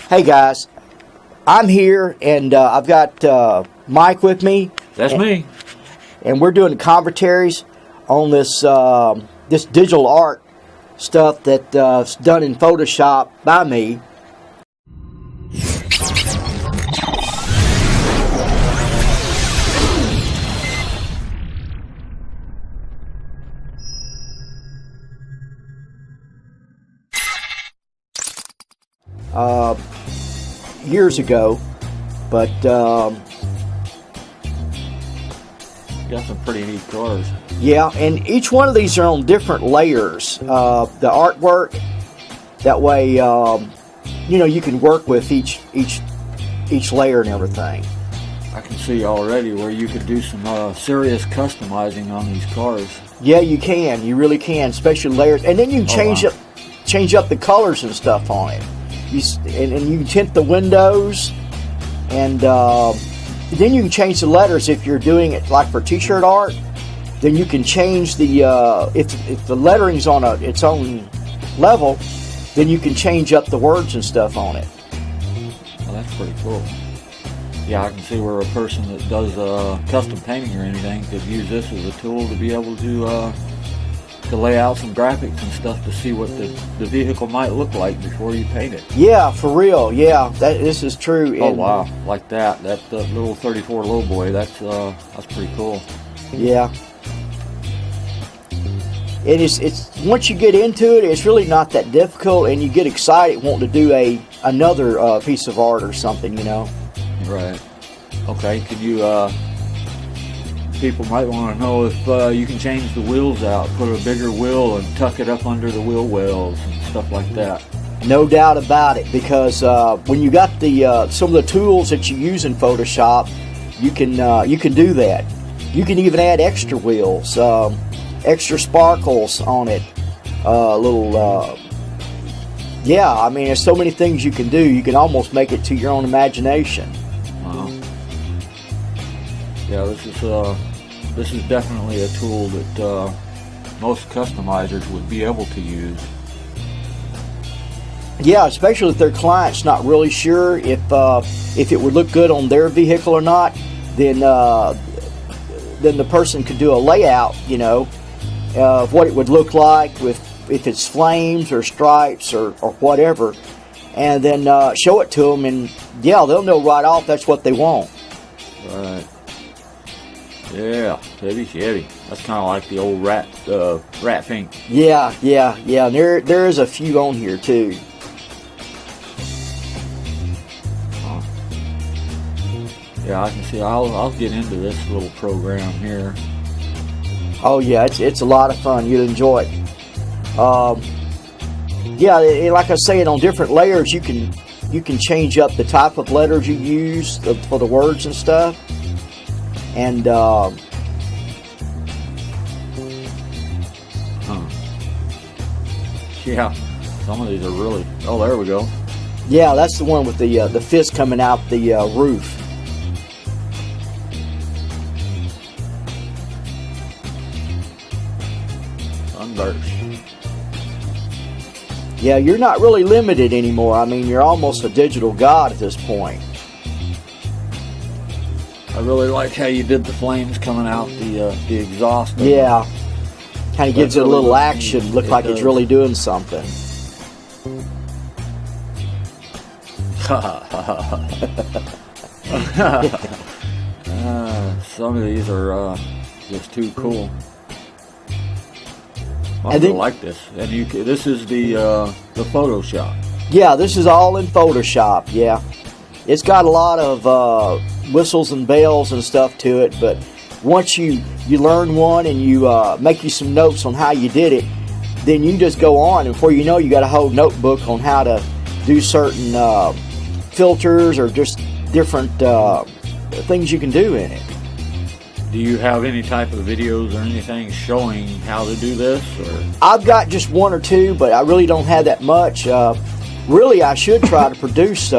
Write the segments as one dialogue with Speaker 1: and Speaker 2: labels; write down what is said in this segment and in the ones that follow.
Speaker 1: Hey guys, I'm here and I've got Mike with me.
Speaker 2: That's me.
Speaker 1: And we're doing commentaries on this this digital art stuff that's done in Photoshop by me. Years ago, but
Speaker 2: got some pretty neat cars.
Speaker 1: Yeah, and each one of these are on different layers. The artwork, that way, you know, you can work with each layer and everything.
Speaker 2: I can see already where you could do some serious customizing on these cars.
Speaker 1: Yeah, you can. You really can, especially layers, and then you can change up the colors and stuff on it. And you can tint the windows, and then you can change the letters if you're doing it like for t-shirt art. Then you can change the if the lettering's on its own level, then you can change up the words and stuff on it.
Speaker 2: Well, that's pretty cool. Yeah, I can see where a person that does custom painting or anything could use this as a tool to be able to lay out some graphics and stuff to see what the vehicle might look like before you paint it.
Speaker 1: Yeah, for real. Yeah, this is true.
Speaker 2: Oh wow, like that little 34 lowboy. That's pretty cool.
Speaker 1: Yeah. It's once you get into it, it's really not that difficult, and you get excited wanting to do another piece of art or something, you know. Right.
Speaker 2: Okay. Could you? People might want to know if you can change the wheels out, put a bigger wheel and tuck it up under the wheel wells and stuff like that.
Speaker 1: No doubt about it, because when you got the some of the tools that you use in Photoshop, you can do that. You can even add extra wheels, extra sparkles on it, yeah. I mean, there's so many things you can do. You can almost make it to your own imagination.
Speaker 2: Wow. Yeah, this is definitely a tool that most customizers would be able to use.
Speaker 1: Yeah, especially if their client's not really sure if it would look good on their vehicle or not, then the person could do a layout, you know, of what it would look like if it's flames or stripes or whatever, and then show it to them, and yeah, they'll know right off that's what they want.
Speaker 2: Right. Yeah, Chevy. That's kind of like the old rat fink.
Speaker 1: Yeah. And there is a few on here too.
Speaker 2: Yeah, I can see. I'll get into this little program here.
Speaker 1: Oh yeah, it's a lot of fun. You'll enjoy it. Yeah, like I said, on different layers, you can change up the type of letters you use for the words and stuff. And
Speaker 2: yeah, some of these are really. Oh, there we go.
Speaker 1: Yeah, that's the one with the fist coming out the roof.
Speaker 2: Sunburst.
Speaker 1: Yeah, you're not really limited anymore. I mean, you're almost a digital god at this point.
Speaker 2: I really like how you did the flames coming out the exhaust.
Speaker 1: Yeah, kind of gives it a little action. Look like it's really doing something.
Speaker 2: Some of these are just too cool. I
Speaker 1: really
Speaker 2: like this. And this is the Photoshop.
Speaker 1: Yeah, this is all in Photoshop. Yeah, it's got a lot of whistles and bells and stuff to it, but once you learn one and you make you some notes on how you did it, then you just go on, and before you know, you got a whole notebook on how to do certain filters or just different things you can do in it.
Speaker 2: Do you have any type of videos or anything showing how to do this? Or?
Speaker 1: I've got just one or two, but I really don't have that much. Really, I should try to produce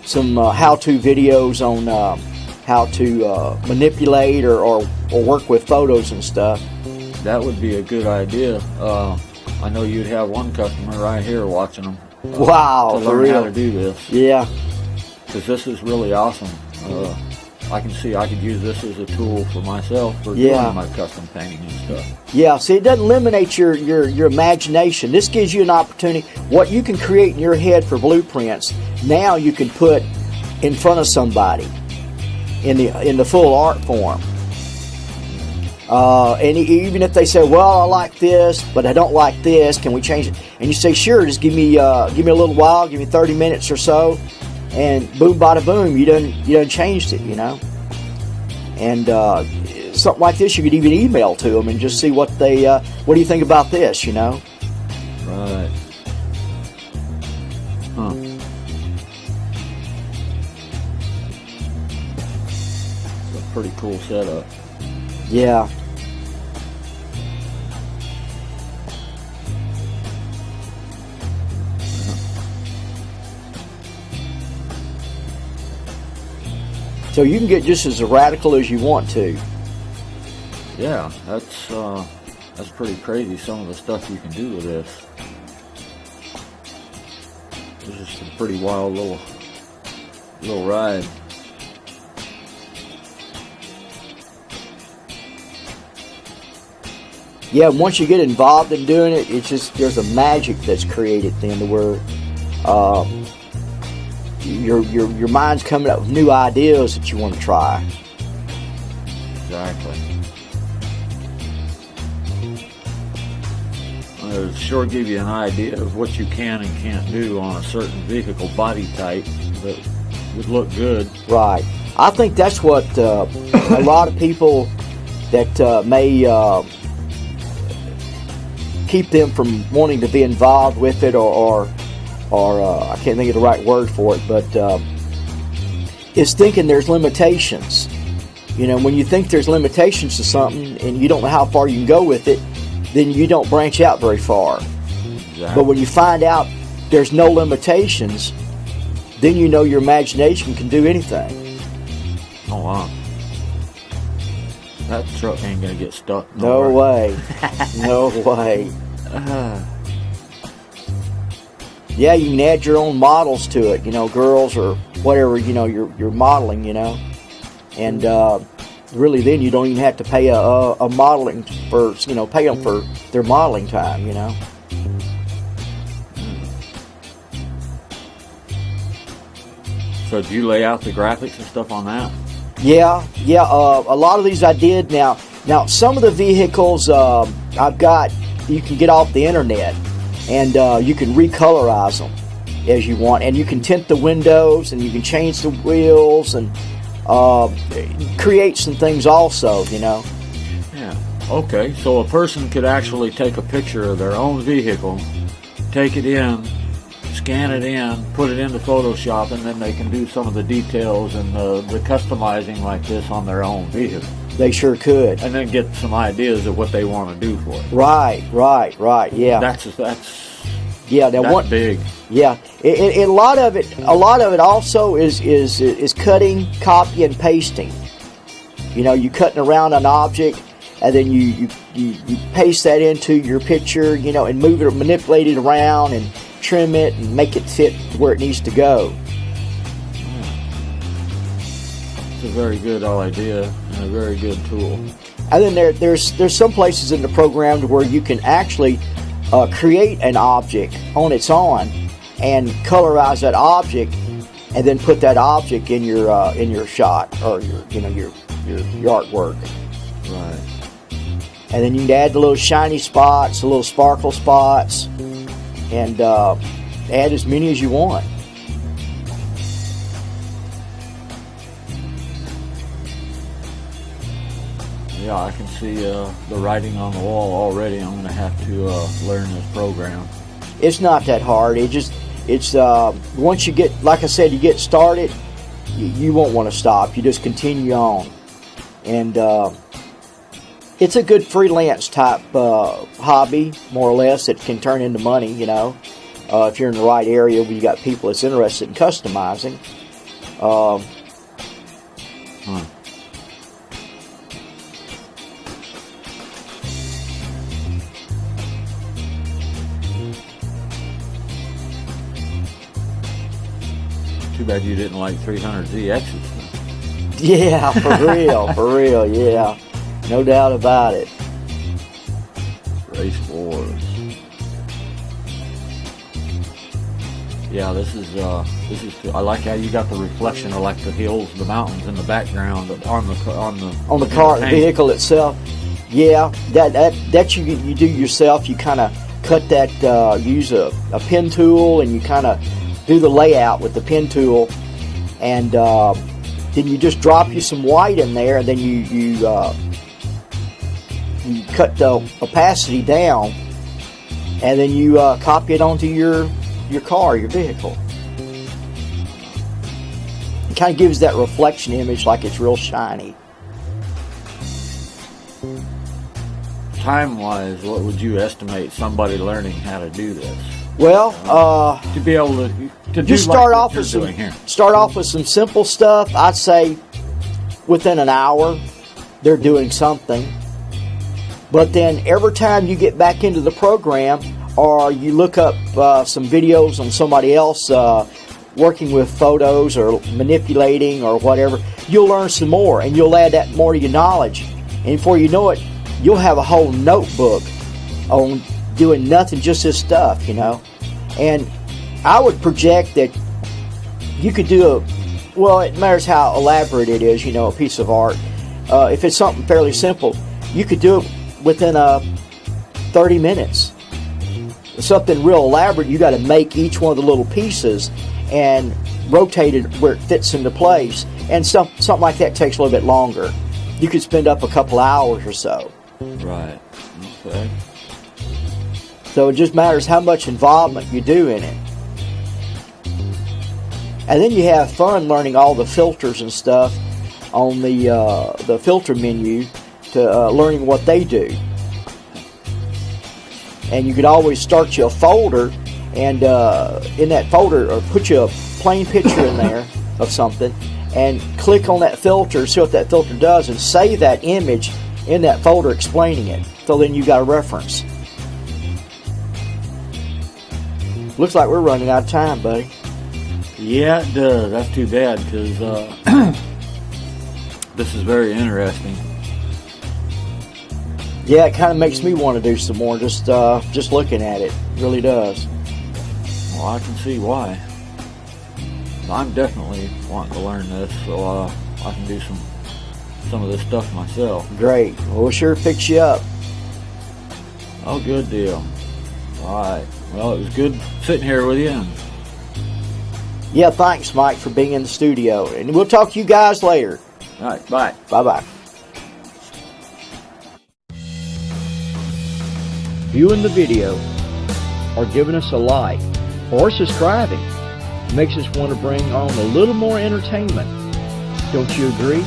Speaker 1: some how-to videos on how to manipulate or work with photos and stuff.
Speaker 2: That would be a good idea. I know you'd have one customer right here watching them.
Speaker 1: Wow,
Speaker 2: to
Speaker 1: for
Speaker 2: learn how
Speaker 1: real.
Speaker 2: to do this.
Speaker 1: Yeah.
Speaker 2: Because this is really awesome. I can see I could use this as a tool for myself for doing my custom painting and stuff.
Speaker 1: Yeah, see, it doesn't eliminate your imagination. This gives you an opportunity. What you can create in your head for blueprints, now you can put in front of somebody in the full art form. And even if they say, "Well, I like this, but I don't like this. Can we change it?" And you say, "Sure, just give me a little while, give me 30 minutes or so." And boom, bada boom, you done changed it, you know. And something like this, you could even email to them and just see what they, what do you think about this, you know?
Speaker 2: Right. Huh. It's a pretty cool setup.
Speaker 1: Yeah. So you can get just as radical as you want to.
Speaker 2: Yeah, that's pretty crazy. Some of the stuff you can do with this. This is a pretty wild little ride.
Speaker 1: Yeah, once you get involved in doing it, it's just there's a magic that's created then to where your mind's coming up with new ideas that you want to try.
Speaker 2: Exactly. Well, it'll sure give you an idea of what you can and can't do on a certain vehicle body type that would look good.
Speaker 1: Right. I think that's what a lot of people that may keep them from wanting to be involved with it, or I can't think of the right word for it, but is thinking there's limitations. You know, when you think there's limitations to something and you don't know how far you can go with it, then you don't branch out very far.
Speaker 2: Exactly.
Speaker 1: But when you find out there's no limitations, then you know your imagination can do anything.
Speaker 2: Oh wow. That truck ain't gonna get stuck.
Speaker 1: No way. No way. Yeah, you can add your own models to it, you know, girls or whatever, you know, you're modeling, you know. And really then you don't even have to pay a modeling for, you know, pay them for their modeling time, you know.
Speaker 2: So do you lay out the graphics and stuff on that?
Speaker 1: Yeah. A lot of these I did. Now some of the vehicles I've got, you can get off the internet, and you can recolorize them as you want, and you can tint the windows, and you can change the wheels, and create some things also, you know.
Speaker 2: Yeah. Okay. So a person could actually take a picture of their own vehicle, take it in, scan it in, put it into Photoshop, and then they can do some of the details and the customizing like this on their own vehicle.
Speaker 1: They sure could.
Speaker 2: And then get some ideas of what they want to do for it.
Speaker 1: Right. Yeah.
Speaker 2: That's
Speaker 1: Yeah. Now
Speaker 2: that's big.
Speaker 1: Yeah. A lot of it also is cutting, copy, and pasting. You know, you cutting around an object, and then you paste that into your picture, you know, and move it or manipulate it around and trim it and make it fit where it needs to go.
Speaker 2: It's a very good idea and a very good tool.
Speaker 1: And then there's some places in the program where you can actually create an object on its own and colorize that object, and then put that object in your shot or your artwork.
Speaker 2: Right.
Speaker 1: And then you can add the little shiny spots, the little sparkle spots, and add as many as you want.
Speaker 2: Yeah, I can see the writing on the wall already. I'm going to have to learn this program.
Speaker 1: It's not that hard. It's once you get, like I said, you get started, you won't want to stop. You just continue on, and it's a good freelance type hobby, more or less. That can turn into money, you know, if you're in the right area where you got people that's interested in customizing.
Speaker 2: Too bad you didn't like 300ZXs.
Speaker 1: Yeah, for real, yeah. No doubt about it.
Speaker 2: Race Wars. Yeah, this is. I like how you got the reflection of like the hills, the mountains in the background on the
Speaker 1: car, the vehicle itself. Yeah, that you do yourself. You kind of cut that. Use a pen tool, and you kind of do the layout with the pen tool, and then you just drop you some white in there, and then you cut the opacity down, and then you copy it onto your car, your vehicle. It kind of gives that reflection image like it's real shiny.
Speaker 2: Time-wise, what would you estimate somebody learning how to do this?
Speaker 1: Well,
Speaker 2: to be able to
Speaker 1: just
Speaker 2: do
Speaker 1: start
Speaker 2: like
Speaker 1: off with some simple stuff. I'd say within an hour they're doing something. But then every time you get back into the program, or you look up some videos on somebody else working with photos or manipulating or whatever, you'll learn some more, and you'll add that more to your knowledge. And before you know it, you'll have a whole notebook on doing nothing, just this stuff, you know. And I would project that you could do well, it matters how elaborate it is, you know, a piece of art. If it's something fairly simple, you could do it within 30 minutes. Something real elaborate, you got to make each one of the little pieces and rotate it where it fits into place. And something like that takes a little bit longer. You could spend up a couple hours or so.
Speaker 2: Right. Okay.
Speaker 1: So it just matters how much involvement you do in it. And then you have fun learning all the filters and stuff on the filter menu to learning what they do. And you could always start you a folder, and in that folder, or put you a plain picture in there of something, and click on that filter, see what that filter does, and save that image in that folder explaining it. So then you got a reference. Looks like we're running out of time, buddy.
Speaker 2: Yeah, it does. That's too bad, because this is very interesting.
Speaker 1: Yeah, it kind of makes me want to do some more, just looking at it. It really does.
Speaker 2: Well, I can see why. I'm definitely wanting to learn this, so I can do some of this stuff myself.
Speaker 1: Great. Well, we'll sure fix you up.
Speaker 2: Oh, good deal. All right. Well, it was good sitting here with you.
Speaker 1: Yeah, thanks, Mike, for being in the studio. And we'll talk to you guys later.
Speaker 2: All right. Bye.
Speaker 1: Bye-bye. Viewing the video, or giving us a like, or subscribing makes us want to bring on a little more entertainment. Don't you agree?